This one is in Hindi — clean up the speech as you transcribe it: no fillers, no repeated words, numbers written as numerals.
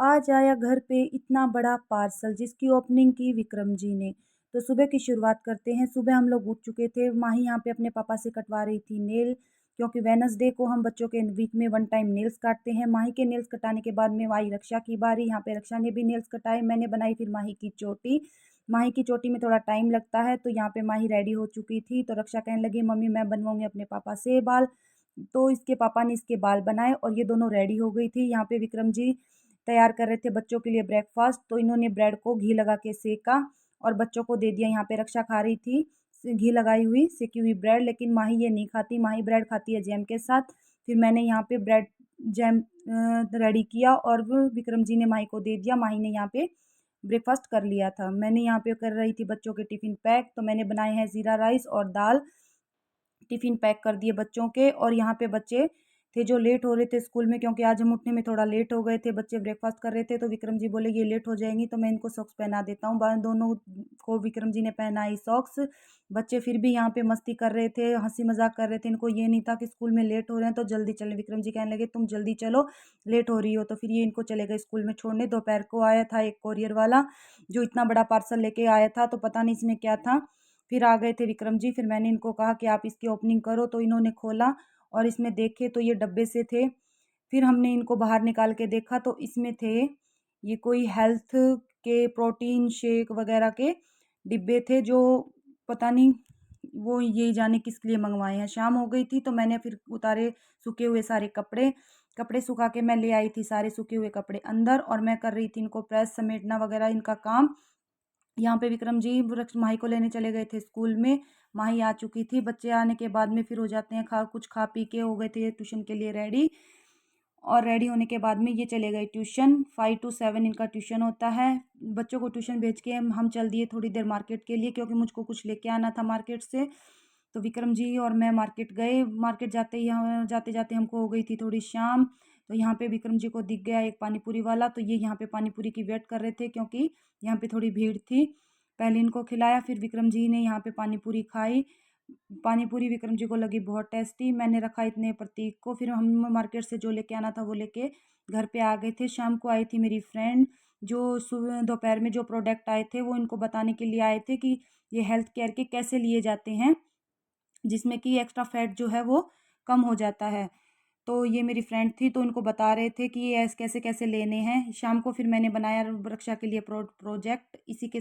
आज आया घर पे इतना बड़ा पार्सल जिसकी ओपनिंग की विक्रम जी ने। तो सुबह की शुरुआत करते हैं। सुबह हम लोग उठ चुके थे। माही यहाँ पे अपने पापा से कटवा रही थी नेल, क्योंकि वेडनेसडे को हम बच्चों के वीक में वन टाइम नेल्स काटते हैं। माही के नेल्स कटाने के बाद में आई रक्षा की बारी। यहाँ पे रक्षा ने भी नेल्स कटाए। मैंने बनाई फिर माही की चोटी। माही की चोटी में थोड़ा टाइम लगता है, तो यहाँ पे माही रेडी हो चुकी थी। तो रक्षा कहने लगी मम्मी मैं बनवाऊंगी अपने पापा से बाल। तो इसके पापा ने इसके बाल बनाए और ये दोनों रेडी हो गई थी। यहाँ पे विक्रम जी तैयार कर रहे थे बच्चों के लिए ब्रेकफास्ट। तो इन्होंने ब्रेड को घी लगा के सेका और बच्चों को दे दिया। यहाँ पे रक्षा खा रही थी घी लगाई हुई सेकी हुई ब्रेड, लेकिन माही ये नहीं खाती। माही ब्रेड खाती है जैम के साथ। फिर मैंने यहाँ पे ब्रेड जैम रेडी किया और वो विक्रम जी ने माही को दे दिया। माही ने यहाँ पे ब्रेकफास्ट कर लिया था। मैंने यहाँ पे कर रही थी बच्चों के टिफ़िन पैक। तो मैंने बनाए हैं ज़ीरा राइस और दाल, टिफ़िन पैक कर दिए बच्चों के। और यहाँ पे बच्चे थे जो लेट हो रहे थे स्कूल में, क्योंकि आज हम उठने में थोड़ा लेट हो गए थे। बच्चे ब्रेकफास्ट कर रहे थे तो विक्रम जी बोले ये लेट हो जाएंगी, तो मैं इनको सॉक्स पहना देता हूँ। दोनों को विक्रम जी ने पहनाई सॉक्स। बच्चे फिर भी यहाँ पे मस्ती कर रहे थे, हंसी मजाक कर रहे थे। इनको ये नहीं था कि स्कूल में लेट हो रहे हैं तो जल्दी चले। विक्रम जी कहने लगे तुम जल्दी चलो, लेट हो रही हो। तो फिर ये इनको चले गए स्कूल में छोड़ने। दोपहर को आया था एक कोरियर वाला जो इतना बड़ा पार्सल लेके आया था, तो पता नहीं इसमें क्या था। फिर आ गए थे विक्रम जी। फिर मैंने इनको कहा कि आप इसकी ओपनिंग करो, तो इन्होंने खोला और इसमें देखे तो ये डब्बे से थे। फिर हमने इनको बाहर निकाल के देखा तो इसमें थे ये कोई हेल्थ के प्रोटीन शेक वगैरह के डिब्बे थे, जो पता नहीं वो ये जाने किस लिए मंगवाए हैं। शाम हो गई थी तो मैंने फिर उतारे सूखे हुए सारे कपड़े। कपड़े सुखा के मैं ले आई थी सारे सूखे हुए कपड़े अंदर, और मैं कर रही थी इनको प्रेस समेटना वगैरह इनका काम। यहाँ पे विक्रम जी माही को लेने चले गए थे स्कूल में। माही आ चुकी थी। बच्चे आने के बाद में फिर हो जाते हैं कुछ खा पी के हो गए थे ट्यूशन के लिए रेडी। और रेडी होने के बाद में ये चले गए ट्यूशन। 5 to 7 इनका ट्यूशन होता है। बच्चों को ट्यूशन भेज के हम चल दिए थोड़ी देर मार्केट के लिए, क्योंकि मुझको कुछ लेके आना था मार्केट से। तो विक्रम जी और मैं मार्केट गए। मार्केट जाते ही जाते जाते हमको हो गई थी थोड़ी शाम। तो यहाँ पे विक्रम जी को दिख गया एक पानीपुरी वाला, तो ये यहाँ पे पानीपुरी की वेट कर रहे थे, क्योंकि यहाँ पे थोड़ी भीड़ थी। पहले इनको खिलाया, फिर विक्रम जी ने यहाँ पे पानीपुरी खाई। पानीपुरी विक्रम जी को लगी बहुत टेस्टी। मैंने रखा इतने प्रतीक को। फिर हम मार्केट से जो लेके आना था वो लेके घर पे आ गए थे। शाम को आई थी मेरी फ्रेंड, जो सुबह दोपहर में जो प्रोडक्ट आए थे वो इनको बताने के लिए आए थे कि ये हेल्थ केयर के कैसे लिए जाते हैं, जिसमें कि एक्स्ट्रा फैट जो है वो कम हो जाता है। तो ये मेरी फ्रेंड थी, तो उनको बता रहे थे कि ये कैसे कैसे लेने हैं। शाम को फिर मैंने बनाया रक्षा के लिए प्रोजेक्ट। इसी के साथ